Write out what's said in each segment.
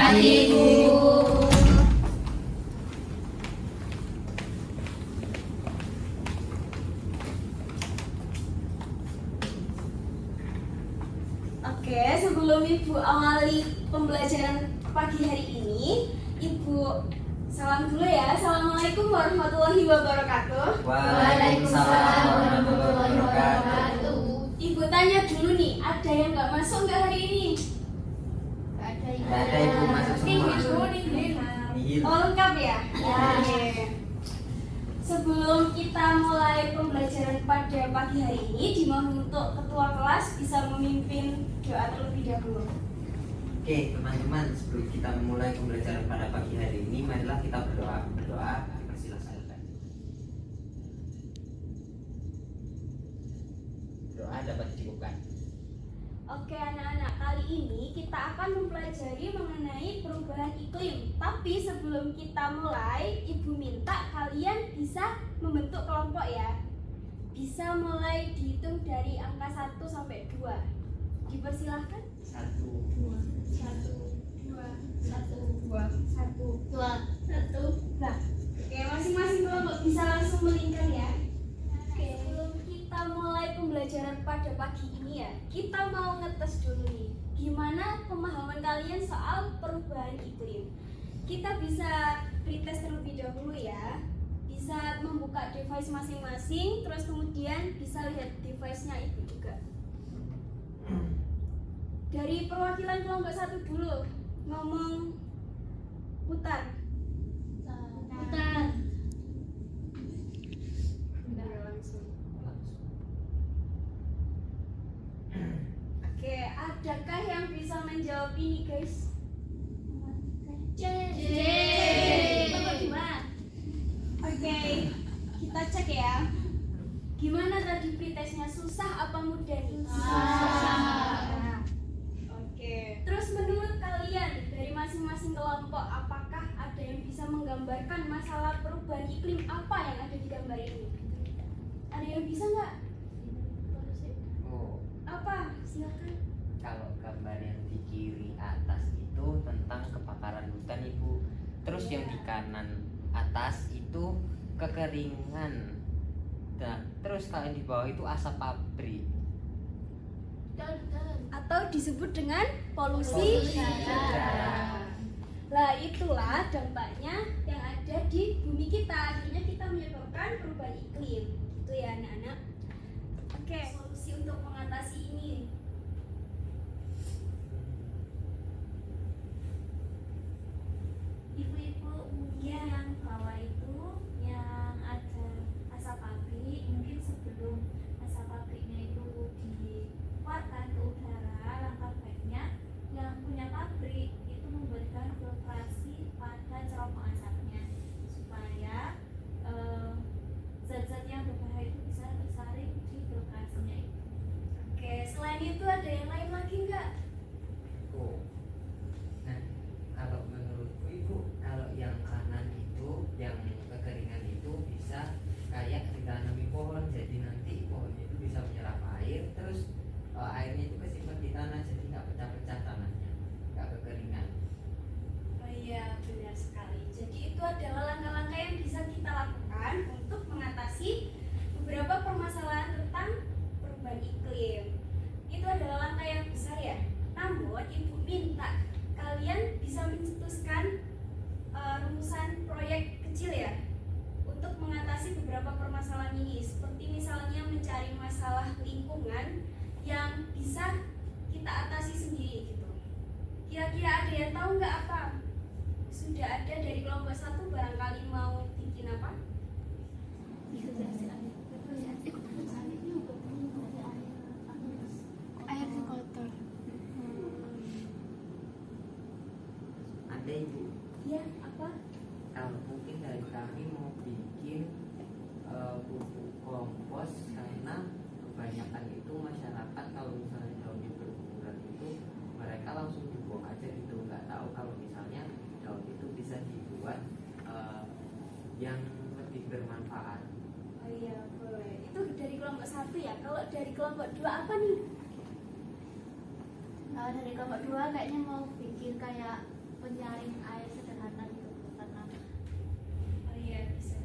pagi, Bu. Oke, sebelum Ibu awali pembelajaran pagi hari ini, Ibu salam dulu ya. Assalamualaikum warahmatullahi wabarakatuh. Waalaikumsalam warahmatullahi wabarakatuh. Ibu tanya dulu nih, ada yang nggak masuk nggak hari ini? Nggak ada, Ibu, masuk semua. Iya. Oh, lengkap ya? Ya. Oke. Sebelum kita mulai pembelajaran pada pagi hari ini, dimohon untuk ketua kelas bisa memimpin doa terlebih dahulu. Oke, teman-teman, sebelum kita memulai pembelajaran pada pagi hari ini, marilah kita berdoa. Persilakan. Doa dapat dibuka. Oke anak-anak, kali ini kita akan mempelajari mengenai perubahan iklim. Tapi sebelum kita mulai, Ibu minta kalian bisa membentuk kelompok ya. Bisa mulai dihitung dari angka 1 sampai 2. Dipersilahkan. 1, 2, 1, 2, 1, 2, 1. Nah, oke, masing-masing kelompok bisa langsung melingkar ya. Oke, sebelum kita mulai pembelajaran pada pagi ini ya, kita mau ngetes dulu nih, gimana pemahaman kalian soal perubahan iklim. Kita bisa pretest terlebih dahulu ya. Bisa membuka device masing-masing, terus kemudian bisa lihat device-nya Ibu juga. Dari perwakilan kelompok 1 dulu, ngomong putar. Udah langsung. Oke, adakah yang bisa menjawab ini guys? Kelompok 2. Oke, kita cek ya. Gimana tadi pretestnya, susah apa mudah nih? Nah, oke. Terus menurut kalian dari masing-masing kelompok, apakah ada yang bisa menggambarkan masalah perubahan iklim apa yang ada di gambar ini? Ada yang bisa nggak? Oh, Apa? Silakan. kalau gambar yang di kiri atas itu tentang kebakaran hutan, Ibu. Terus yang di kanan atas itu kekeringan. Nah, terus kalau yang di bawah itu asap pabrik. Atau disebut dengan polusi udara. Lah itulah dampaknya yang ada di bumi kita. Akhirnya kita menyebabkan perubahan iklim. Gitu ya anak-anak. Oke, solusi untuk mengatasi ini. Ibu-ibu mungkin Ya. yang bawah itu yang ada asap pabrik, mungkin sebelum asap pabriknya itu dikeluarkan ke udara, langkah baiknya yang punya pabrik itu memberikan filtrasi pada cerobong asapnya supaya zat-zat yang berbahaya itu bisa tersaring di filtrasinya itu. Oke, selain itu ada yang lain lagi nggak? Oh. Nah, kalau menurutku Ibu, kalau yang kanan itu, yang kekeringan itu bisa kayak ditanami pohon, jadi nanti pohon itu bisa menyerap air, terus airnya itu kesimpan di tanah, jadi nggak pecah-pecah tanahnya, nggak kekeringan. Oh iya, benar sekali. Jadi itu adalah langkah-langkah yang bisa kita lakukan untuk mengatasi beberapa permasalahan tentang perubahan iklim. Itu adalah langkah yang besar ya. Namun Ibu minta kalian bisa mencetuskan rumusan proyek kecil ya untuk mengatasi beberapa permasalahan ini. Seperti misalnya mencari masalah lingkungan yang bisa kita atasi sendiri gitu. Kira-kira ada yang tahu nggak apa? Sudah ada dari kelompok 1 barangkali mau bikin apa? Air kotor. Ada Ibu, Ya, apa? kalau mungkin dari kami mau bikin pupuk kompos, karena kebanyakan itu masyarakat kalau misalnya daunnya berguguran itu mereka langsung dibuang aja gitu, nggak tahu kalau misalnya daun itu bisa dibuat yang lebih bermanfaat. Oh iya, boleh. Itu dari kelompok 1 ya. Kalau dari kelompok 2 apa nih? Dari kelompok 2 kayaknya mau bikin kayak penyaring air sederhana gitu karena Oh iya, bisa.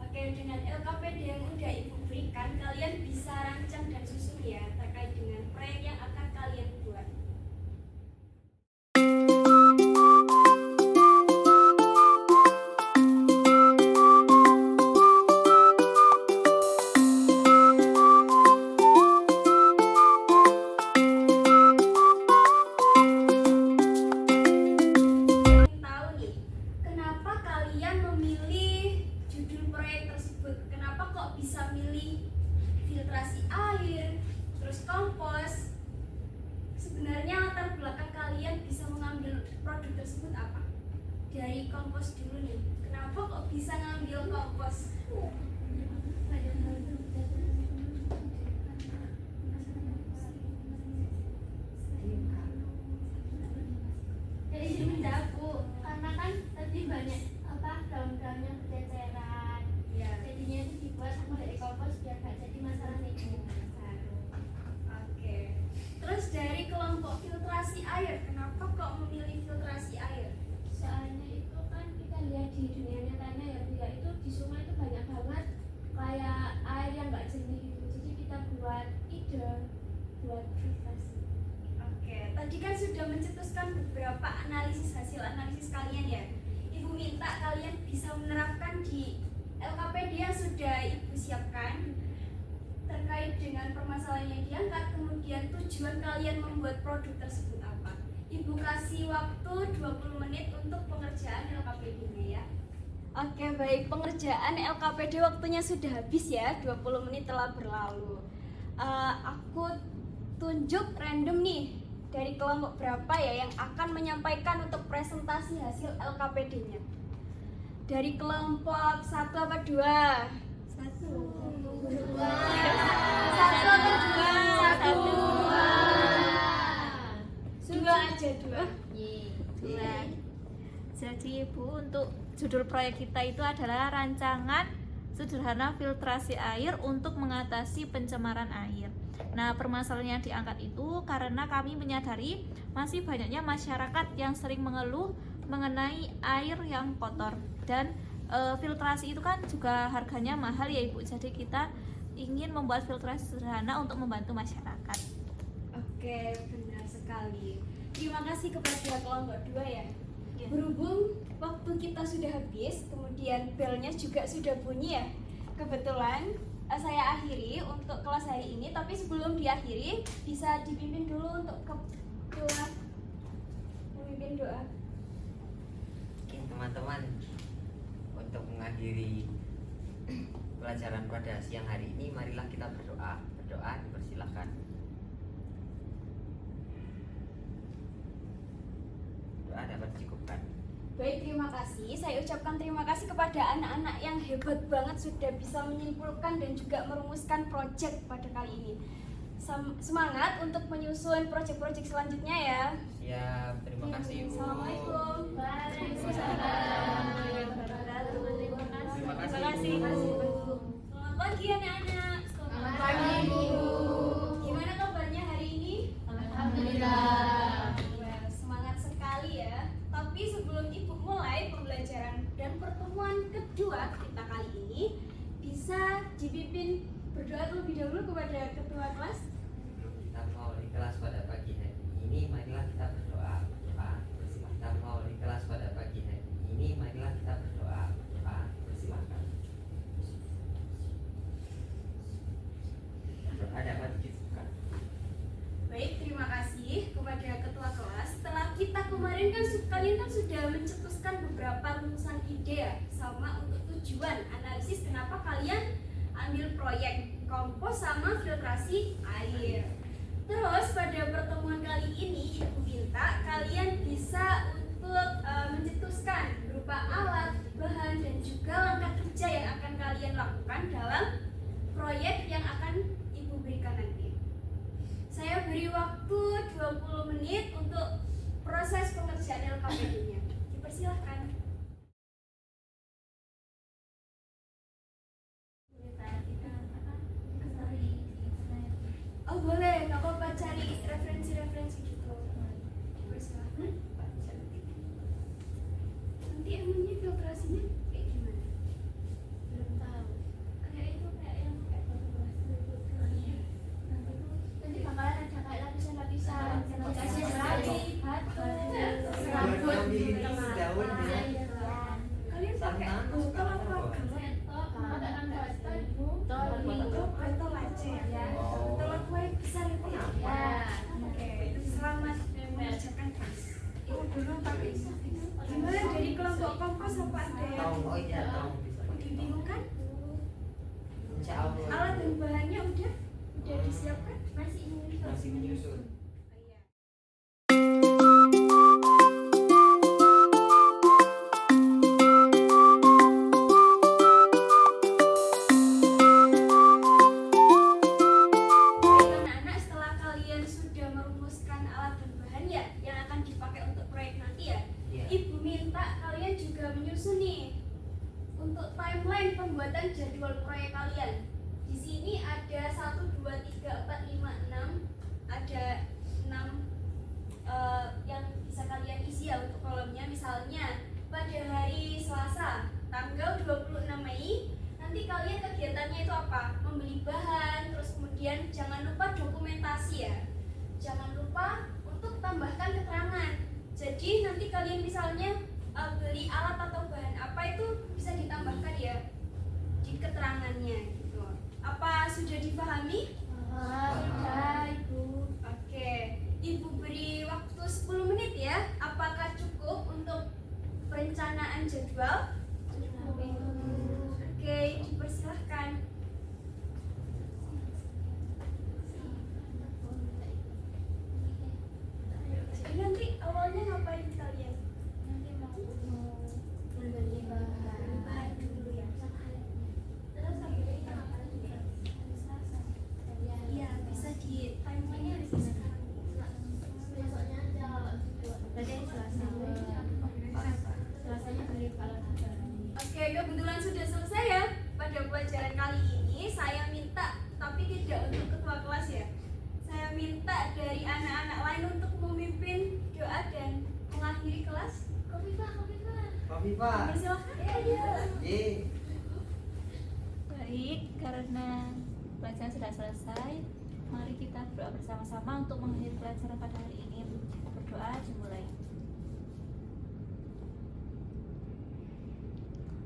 Oke, dengan LKPD yang udah Ibu berikan, kalian bisa rancang dan susun ya terkait dengan proyek yang akan kalian buat. Ingin tahu nih, kenapa kalian memilih judul proyek tersebut? Kenapa kok bisa milih filtrasi air, terus kompos? Sebenarnya latar belakang kalian bisa mengambil produk tersebut apa? Dari kompos dulu nih. Kenapa kok bisa ngambil kompos? dari sini mendaku karena kan tadi banyak daun-daunnya berceceran Ya. jadinya itu dibuat sama dari kompos biar gak jadi masalah lingkungan. Oke. Terus dari kelompok filtrasi air, kenapa kok memilih filtrasi air? Soalnya itu kan kita lihat di dunia nyatanya ya Bu, ya itu di sungai itu banyak banget kayak air yang gak jernih gitu, jadi kita buat ide buat filtrasi. Oke, tadi kan sudah mencetuskan beberapa hasil analisis kalian ya. Ibu minta kalian bisa menerapkan di LKPD yang sudah Ibu siapkan terkait dengan permasalahan yang diangkat, kemudian tujuan kalian membuat produk tersebut apa. Ibu kasih waktu 20 menit untuk pengerjaan LKPD-nya ya. Oke, baik. Pengerjaan LKPD waktunya sudah habis ya, 20 menit telah berlalu. Aku tunjuk random nih dari kelompok berapa ya yang akan menyampaikan untuk presentasi hasil LKPD-nya. Dari kelompok 1 apa 2? 1. 1 atau 2? 1. 2 aja 2. Jadi Ibu, untuk judul proyek kita itu adalah rancangan sederhana filtrasi air untuk mengatasi pencemaran air. Nah, permasalahan yang diangkat itu karena kami menyadari masih banyaknya masyarakat yang sering mengeluh mengenai air yang kotor, dan filtrasi itu kan juga harganya mahal ya Ibu. Jadi kita ingin membuat filtrasi sederhana untuk membantu masyarakat. Oke, benar sekali. Terima kasih kepada kelompok 2 ya. Berhubung waktu kita sudah habis, kemudian belnya juga sudah bunyi ya. Kebetulan saya akhiri untuk kelas hari ini, tapi sebelum diakhiri bisa dipimpin dulu untuk doa. Memimpin doa. Oke teman-teman, untuk mengakhiri pelajaran pada siang hari ini, marilah kita berdoa. Berdoa dipersilakan. Doa dapat dicukupkan. Baik, terima kasih. Saya ucapkan terima kasih kepada anak-anak yang hebat banget sudah bisa menyimpulkan dan juga merumuskan proyek pada kali ini. Semangat untuk menyusun proyek-proyek selanjutnya ya. Siap, terima kasih Bu. Assalamualaikum. Waalaikumsalam. Terima kasih, Terima kasih Bu. Bu. Selamat pagi anak-anak. Selamat pagi, Bu. Gimana kabarnya hari ini? Alhamdulillah. Wah, semangat sekali ya. Tapi sebelum Ibu mulai pembelajaran dan pertemuan kedua kita kali ini, bisa dipimpin berdoa terlebih dahulu kepada ketua kelas. Kita mau di kelas pada pagi hari ini, marilah kita berdoa. Berdoa, bersilakan. Kita mau di kelas pada pagi hari ini, marilah kita berdoa. Berdoa, bersilakan. Doa dapat dicukupkan. Baik, terima kasih kepada ketua kelas. Setelah kita kemarin kan kalian kan sudah mencetuskan beberapa rumusan ide ya, sama untuk tujuan analisis kenapa kalian ambil proyek kompos sama filtrasi air. Terus pada pertemuan kali ini Ibu minta kalian bisa untuk mencetuskan berupa alat, bahan dan juga langkah kerja yang akan kalian lakukan dalam proyek yang akan Ibu berikan nanti. Saya beri waktu 20 menit untuk proses pengerjaan LKPD-nya. Dipersilahkan. Oh boleh, nggak apa-apa cari referensi-referensi gitu. Dipersilahkan. filtrasinya kayak gimana? Belum tahu. Kayak itu kayak yang kayak batu-batu gitu. Nanti bakalan ada kayak lapisan-lapisan. Dikasih serabut, batu, serabut, daun ya. Kalian pakai botol apa galon? Botol aja ya. Botol kue besar itu ya. Oke, selamat mengerjakan tugas. Itu dulu pakai gimana dari kelompok kompos apa ada yang Oh iya, tahu bisa. dibingungkan? Insya Allah. Alat dan bahannya udah disiapkan? Masih menyusun. Iya. Baik, anak-anak, setelah kalian sudah merumuskan alat dan bahan ya yang akan dipakai untuk proyek nanti ya, Iya. Ibu minta kalian juga menyusun nih untuk timeline pembuatan jadwal proyek kalian. Di sini ada 1, 2, 3, 4, 5, 6, ada 6 yang bisa kalian isi ya untuk kolomnya. Misalnya pada hari Selasa tanggal 26 Mei nanti kalian kegiatannya itu apa? Membeli bahan, terus kemudian jangan lupa dokumentasi ya. Jangan lupa untuk tambahkan keterangan. Jadi nanti kalian misalnya beli alat atau bahan apa itu bisa ditambahkan ya di keterangannya gitu. Apa sudah dipahami? Sudah, Ibu. Oke, Ibu beri waktu 10 menit ya. Apakah cukup untuk perencanaan jadwal? Oke, dipersilahkan. Jadi nanti awalnya ngapain kalian? Nanti mau membeli bahan. Bahan dulu ya. Terus sampai kapan juga? Hari Selasa. Iya, bisa di timeline-nya bisa sekarang. Besoknya aja gitu. Berarti Selasa. Selasanya beli alat bahan. Oke, kebetulan sudah selesai ya. Pada pelajaran kali ini saya minta, tapi tidak untuk ketua kelas ya. Saya minta dari anak-anak lain untuk memimpin doa dan mengakhiri kelas. Kopifa. Pak. Silakan. Ye. Baik, karena pelajaran sudah selesai, mari kita berdoa bersama-sama untuk mengakhiri pelajaran pada hari ini. Berdoa dimulai.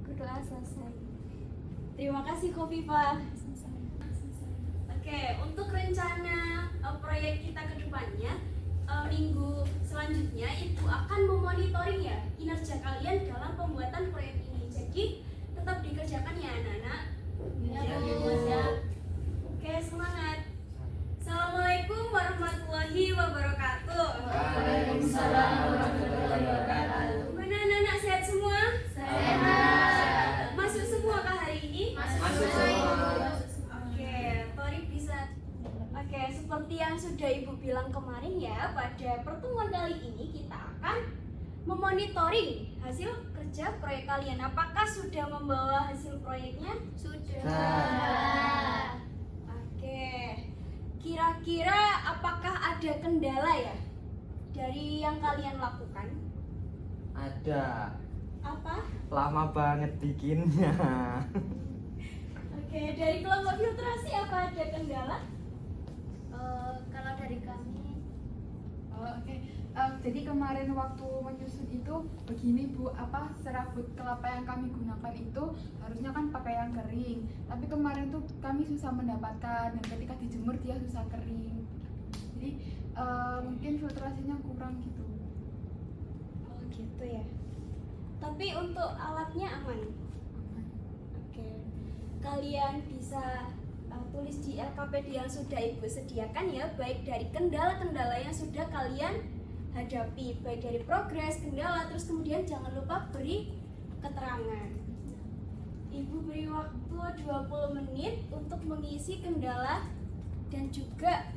Berdoa selesai. Terima kasih Kofifa. Oke, untuk rencana proyek kita ke depannya, minggu selanjutnya Ibu akan memonitoring ya kinerja kalian dalam pembuatan proyek ini. Jadi tetap dikerjakan ya anak-anak. Ya, Siap, Bu. Ibu. Siap. Oke, semangat. Assalamualaikum warahmatullahi wabarakatuh. Waalaikumsalam warahmatullahi wabarakatuh. Mana anak-anak sehat semua? Sehat. Masuk semua kah hari ini? Masuk semua. Oke, Torik bisa. Oke, seperti yang sudah Ibu bilang kemarin ya, pada pertemuan kali ini kita akan memonitoring hasil kerja proyek kalian. Apakah sudah membawa hasil proyeknya? Sudah. Oke. Kira-kira apakah ada kendala ya dari yang kalian lakukan? Ada. Apa? Lama banget bikinnya. Oke, dari kelompok filtrasi apa ada kendala? Kalau dari kami Oke. Jadi kemarin waktu menyusun itu begini Bu, serabut kelapa yang kami gunakan itu harusnya kan pakai yang kering. Tapi kemarin tuh kami susah mendapatkan dan ketika dijemur dia susah kering. Jadi mungkin filtrasinya kurang gitu. Oh gitu ya. Tapi untuk alatnya aman. Oke. Kalian bisa tulis di LKPD yang sudah Ibu sediakan ya, baik dari kendala-kendala yang sudah kalian hadapi, baik dari progres, kendala, terus kemudian jangan lupa beri keterangan. Ibu beri waktu 20 menit untuk mengisi kendala dan juga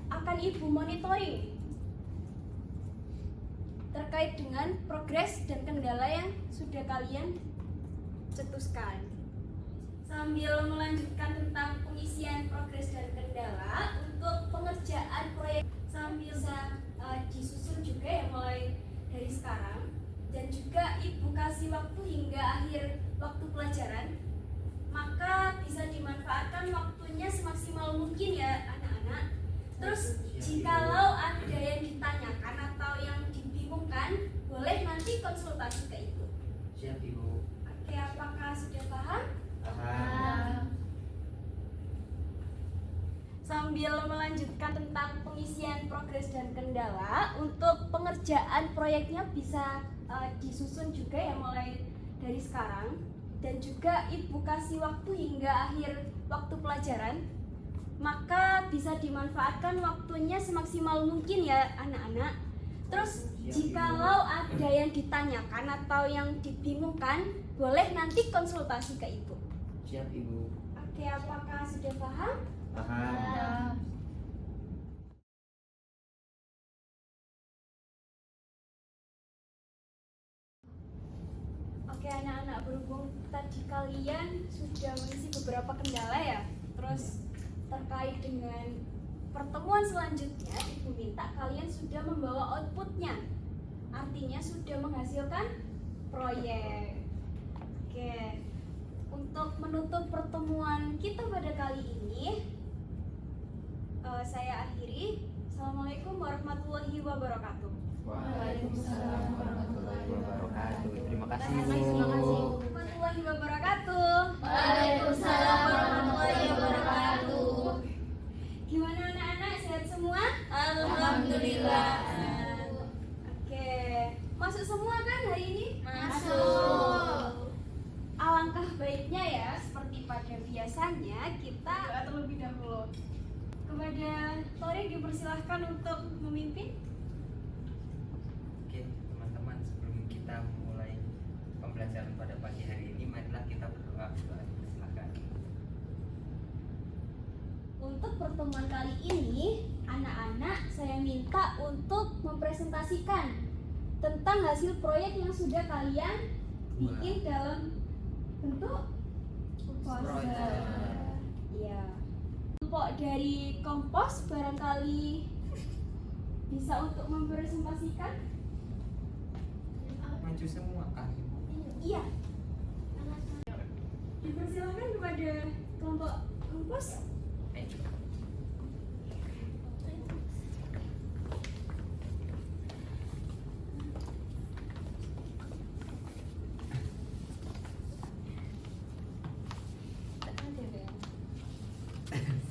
akan Ibu monitoring terkait dengan progres dan kendala yang sudah kalian cetuskan. Sambil melanjutkan tentang pengisian progres dan kendala untuk pengerjaan proyek sambil disusun juga ya mulai dari sekarang, dan juga Ibu kasih waktu hingga akhir waktu pelajaran, maka bisa dimanfaatkan waktunya semaksimal mungkin ya anak-anak. Terus jikalau ada yang ditanyakan atau yang dibingungkan, boleh nanti konsultasi ke ibu. Siap Ibu. Oke, apakah sudah paham? Paham. Sambil melanjutkan tentang pengisian progres dan kendala, untuk pengerjaan proyeknya bisa disusun juga ya mulai dari sekarang, dan juga ibu kasih waktu hingga akhir waktu pelajaran, maka bisa dimanfaatkan waktunya semaksimal mungkin ya anak-anak. Terus jikalau ada yang ditanyakan atau yang dibingungkan, boleh nanti konsultasi ke ibu. Siap Ibu. Oke, apakah sudah paham? Paham. Oke anak-anak, berhubung tadi kalian sudah mengisi beberapa kendala ya, terus terkait dengan pertemuan selanjutnya, ibu minta kalian sudah membawa outputnya, artinya sudah menghasilkan proyek. Oke, untuk menutup pertemuan kita pada kali ini, saya akhiri. Assalamualaikum warahmatullahi wabarakatuh. Waalaikumsalam warahmatullahi wabarakatuh. Terima kasih Terima kasih. Ibu. Warahmatullahi wabarakatuh. Waalaikumsalam warahmatullahi wabarakatuh. Gimana anak-anak, sehat semua? Alhamdulillah. Oke, masuk semua kan hari ini? Masuk. Alangkah baiknya ya, seperti pada biasanya kita terlebih dahulu. Kepada Torik dipersilahkan untuk memimpin. Oke, teman-teman, sebelum kita mulai pembelajaran pada pagi hari ini, marilah kita berdoa. Silakan. Untuk pertemuan kali ini, anak-anak saya minta untuk mempresentasikan tentang hasil proyek yang sudah kalian bikin dalam bentuk poster. Iya. Kelompok dari Kompos barangkali bisa untuk mempresentasikan. Maju semua kah Ibu? Iya. Dipersilakan kepada kelompok Kompos.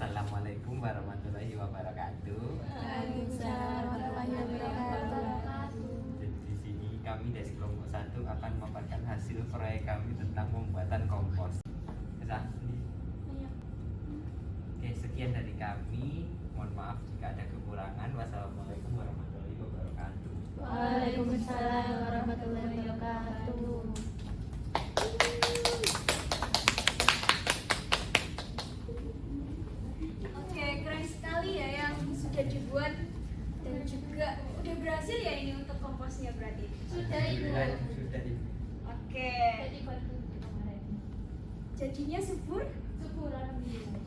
Assalamualaikum warahmatullahi wabarakatuh. Waalaikumsalam warahmatullahi wabarakatuh. Jadi di sini kami dari kelompok 1 akan memaparkan hasil proyek kami tentang pembuatan kompos. Oke, sekian dari kami. Mohon maaf jika ada kekurangan. Wassalamualaikum warahmatullahi wabarakatuh. Waalaikumsalam warahmatullahi wabarakatuh. Oke, keren sekali ya yang sudah dibuat dan juga udah berhasil ya ini untuk komposnya berarti. Sudah Ibu. Sudah Ibu. Oke, Jadi bantu kemarin. jadinya subur. Syukur alhamdulillah.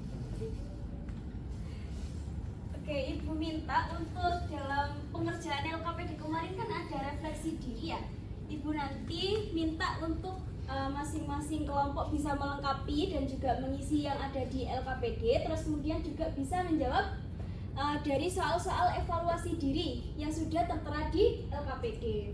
Oke, Ibu minta untuk dalam pengerjaan LKPD kemarin kan ada refleksi diri ya. Ibu nanti minta untuk masing-masing kelompok bisa melengkapi dan juga mengisi yang ada di LKPD, terus kemudian juga bisa menjawab dari soal-soal evaluasi diri yang sudah tertera di LKPD.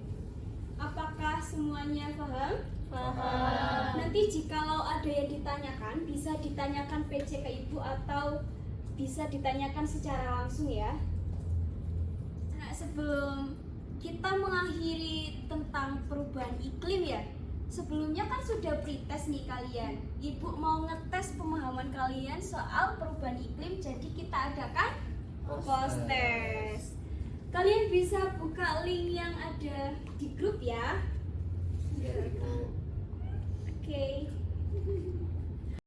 Apakah semuanya paham? Paham. Nanti jikalau ada yang ditanyakan, bisa ditanyakan PC ke Ibu atau bisa ditanyakan secara langsung ya. Nah, sebelum kita mengakhiri tentang perubahan iklim ya, sebelumnya kan sudah pretest nih kalian. Ibu mau ngetes pemahaman kalian soal perubahan iklim, jadi kita adakan post test. Kalian bisa buka link yang ada di grup ya. Oke.